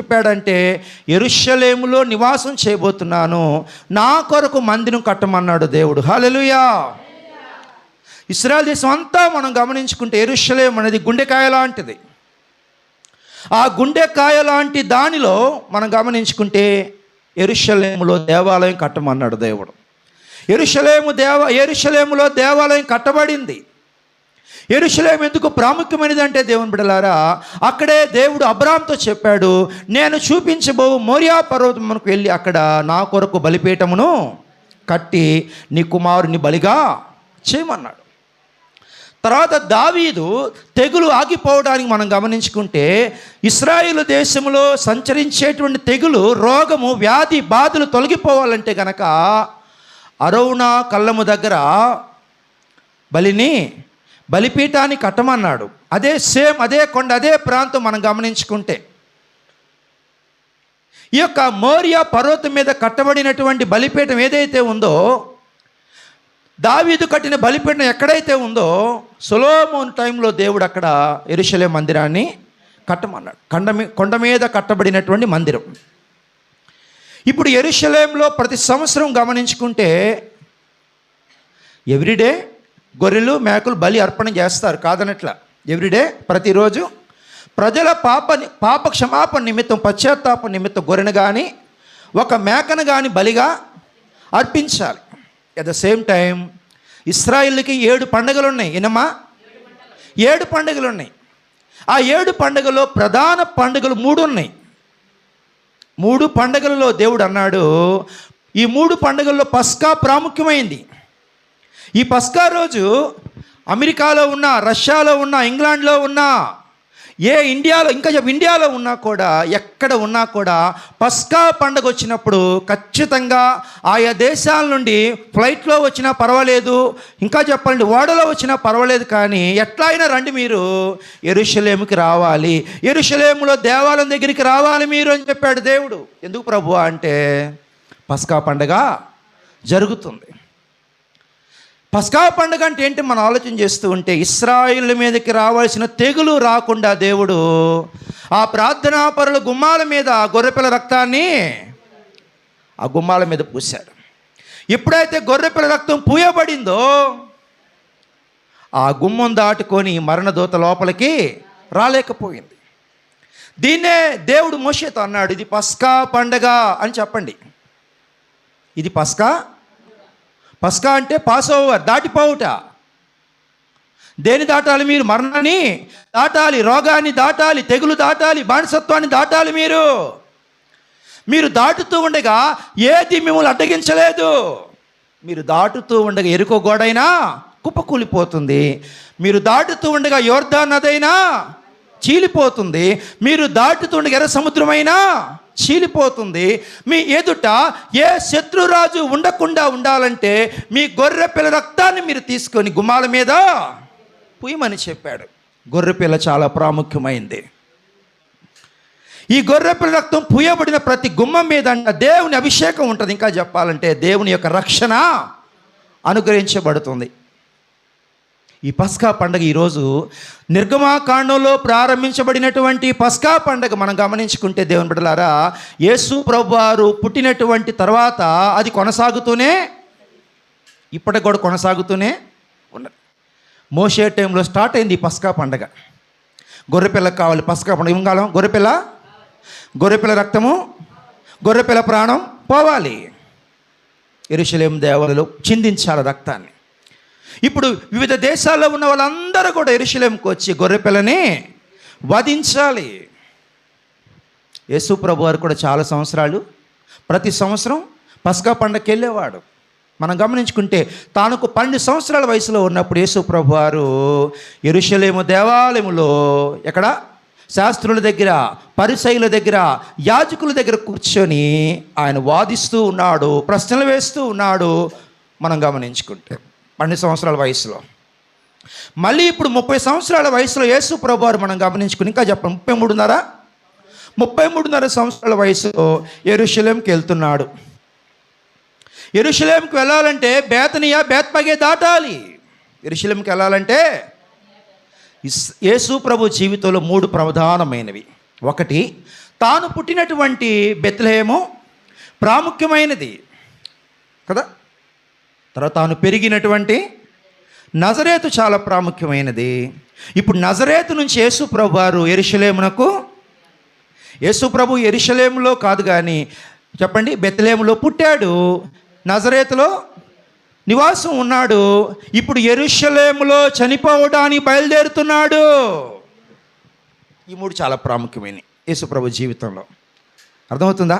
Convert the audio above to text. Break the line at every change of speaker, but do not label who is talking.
చెప్పాడంటే, యెరూషలేములో నివాసం చేయబోతున్నాను, నా కొరకు మందిరం కట్టమన్నాడు దేవుడు. హల్లెలూయా. ఇశ్రాయేల్ దేశం అంతా మనం గమనించుకుంటే యెరూషలేము అనేది గుండెకాయ లాంటిది. ఆ గుండెకాయ లాంటి దానిలో మనం గమనించుకుంటే యెరూషలేములో దేవాలయం కట్టమన్నాడు దేవుడు. యెరూషలేములో దేవాలయం కట్టబడింది. యెరూషలేము ఎందుకు ప్రాముఖ్యమైనది అంటే, దేవుని బిడ్డలారా, అక్కడే దేవుడు అబ్రాహాముతో చెప్పాడు, నేను చూపించబో మోరియా పర్వతమునకు వెళ్ళి అక్కడ నా కొరకు బలిపీఠమును కట్టి నీ కుమారుని బలిగా చేయమన్నాడు. తర్వాత దావీదు తెగులు ఆగిపోవడానికి మనం గమనించుకుంటే, ఇశ్రాయేలు దేశంలో సంచరించేటువంటి తెగులు, రోగము, వ్యాధి బాధలు తొలగిపోవాలంటే గనక అరౌనా కళ్ళము దగ్గర బలిపీఠాన్ని కట్టమన్నాడు. అదే కొండ, అదే ప్రాంతం మనం గమనించుకుంటే, ఈ యొక్క మోరియా పర్వతం మీద కట్టబడినటువంటి బలిపీఠం ఏదైతే ఉందో, దావీదు కట్టిన బలిపీఠం ఎక్కడైతే ఉందో, సొలొమోను టైంలో దేవుడు అక్కడ యెరూషలేము మందిరాన్ని కట్టమన్నాడు. కొండ మీద కట్టబడినటువంటి మందిరం. ఇప్పుడు యెరూషలేములో ప్రతి సంవత్సరం గమనించుకుంటే ఎవ్రీడే గొర్రెలు మేకలు బలి అర్పణ చేస్తారు, కాదనట్లా. ఎవ్రీడే, ప్రతిరోజు ప్రజల పాప క్షమాపణ నిమిత్తం, పశ్చాత్తాప నిమిత్తం గొర్రెను కానీ ఒక మేకను కానీ బలిగా అర్పించాలి. అట్ ద సేమ్ టైం ఇశ్రాయేలుకి 7 పండుగలు ఉన్నాయి. ఏనమ్మా? 7 పండుగలు ఉన్నాయి. ఆ 7 పండుగలో ప్రధాన పండుగలు 3 ఉన్నాయి. 3 పండుగలలో దేవుడు అన్నాడు, ఈ 3 పండుగల్లో పస్కా ప్రాముఖ్యమైంది. ఈ పస్కా రోజు అమెరికాలో ఉన్న, రష్యాలో ఉన్న, ఇంగ్లాండ్లో ఉన్న, ఇండియాలో ఉన్నా కూడా, ఎక్కడ ఉన్నా కూడా పస్కా పండుగ వచ్చినప్పుడు ఖచ్చితంగా ఆయా దేశాల నుండి ఫ్లైట్లో వచ్చినా పర్వాలేదు, ఇంకా చెప్పాలంటే ఓడలో వచ్చినా పర్వాలేదు, కానీ ఎట్లా అయినా రండి, మీరు యెరూషలేముకి రావాలి, యెరూషలేములో దేవాలయం దగ్గరికి రావాలి మీరు అని చెప్పాడు దేవుడు. ఎందుకు ప్రభువా అంటే, పస్కా పండుగ జరుగుతుంది. పస్కా పండుగ అంటే ఏంటి మనం ఆలోచన చేస్తూ ఉంటే, ఇశ్రాయేల్ మీదకి రావాల్సిన తెగులు రాకుండా దేవుడు ఆ ప్రార్థనా పరుల గుమ్మాల మీద గొర్రెపిల్ల రక్తాన్ని ఆ గుమ్మాల మీద పూశాడు. ఎప్పుడైతే గొర్రెపిల్ల రక్తం పూయబడిందో, ఆ గుమ్మం దాటుకొని మరణదూత లోపలికి రాలేకపోయింది. దీన్నే దేవుడు మోషేతో అన్నాడు, ఇది పస్కా పండగ అని చెప్పండి. ఇది పస్కా అంటే పాస్ ఓవర్, దాటిపోవుట. దేని దాటాలి మీరు? మరణాన్ని దాటాలి, రోగాన్ని దాటాలి, తెగులు దాటాలి, బానిసత్వాన్ని దాటాలి. మీరు దాటుతూ ఉండగా ఏది మిమ్మల్ని అడ్డగించలేదు. మీరు దాటుతూ ఉండగా ఎరుకో గోడైనా కుప్పకూలిపోతుంది. మీరు దాటుతూ ఉండగా యోర్దాను నదైనా చీలిపోతుంది. మీరు దాటుతూ ఉండగా ఎర్ర సముద్రమైనా చీలిపోతుంది. మీ ఎదుట ఏ శత్రురాజు ఉండకుండా ఉండాలంటే మీ గొర్రెపిల్ల రక్తాన్ని మీరు తీసుకొని గుమ్మాల మీద పూయమని చెప్పాడు. గొర్రెపిల్ల చాలా ప్రాముఖ్యమైంది. ఈ గొర్రెపిల్ల రక్తం పూయబడిన ప్రతి గుమ్మం మీద దేవుని అభిషేకం ఉంటుంది. ఇంకా చెప్పాలంటే దేవుని యొక్క రక్షణ అనుగ్రహించబడుతుంది. ఈ పస్కా పండుగ ఈరోజు నిర్గమాకాండంలో ప్రారంభించబడినటువంటి పస్కా పండుగ మనం గమనించుకుంటే, దేవుని బిడ్డలారా, యేసు ప్రభువారు పుట్టినటువంటి తర్వాత అది కొనసాగుతూనే, ఇప్పటికి కూడా కొనసాగుతూనే ఉన్నది. మోషే టైంలో స్టార్ట్ అయింది ఈ పస్కా పండుగ. గొర్రెపిల్లకు కావాలి పస్కా పండుగ. ఏం కాలం? గొర్రెపిల్ల రక్తము, గొర్రెపిల్ల ప్రాణం పోవాలి. యెరూషలేము దేవాలయంలో చిందించాలి రక్తాన్ని. ఇప్పుడు వివిధ దేశాల్లో ఉన్న వాళ్ళందరూ కూడా యెరూషలేముకు వచ్చి గొర్రెపిల్లని వధించాలి. యేసు ప్రభు వారు కూడా చాలా సంవత్సరాలు ప్రతి సంవత్సరం పస్కా పండగకి వెళ్ళేవాడు. మనం గమనించుకుంటే తానుకు 12 సంవత్సరాల వయసులో ఉన్నప్పుడు యేసు ప్రభు వారు యెరూషలేము దేవాలయంలో ఎక్కడ శాస్త్రుల దగ్గర, పరిసయ్యుల దగ్గర, యాజకుల దగ్గర కూర్చొని ఆయన వాదిస్తూ ఉన్నాడు, ప్రశ్నలు వేస్తూ ఉన్నాడు. మనం గమనించుకుంటే 12 సంవత్సరాల వయసులో. మళ్ళీ ఇప్పుడు 30 సంవత్సరాల వయసులో యేసు ప్రభువారు మనం గమనించుకుని, ఇంకా చెప్పండి, 33.5 సంవత్సరాల వయసులో యెరూషలేంకి వెళ్తున్నాడు. యెరూషలేంకి వెళ్ళాలంటే బేతనియా, బేత్పగే దాటాలి. యెరూషలేంకి వెళ్ళాలంటే యేసు ప్రభు జీవితంలో 3 ప్రధానమైనవి. ఒకటి, తాను పుట్టినటువంటి బెత్లెహేము ప్రాముఖ్యమైనది కదా. తర్వాత తాను పెరిగినటువంటి నజరేతు చాలా ప్రాముఖ్యమైనది. ఇప్పుడు నజరేతు నుంచి యేసు ప్రభు వారు యెరూషలేమునకు, యేసు ప్రభు యెరూషలేములో కాదు కానీ చెప్పండి, బెత్లెహేములో పుట్టాడు, నజరేతులో నివాసం ఉన్నాడు. ఇప్పుడు యెరూషలేములో చనిపోవడానికి బయలుదేరుతున్నాడు. ఈ మూడు చాలా ప్రాముఖ్యమైనవి యేసు ప్రభు జీవితంలో. అర్థమవుతుందా?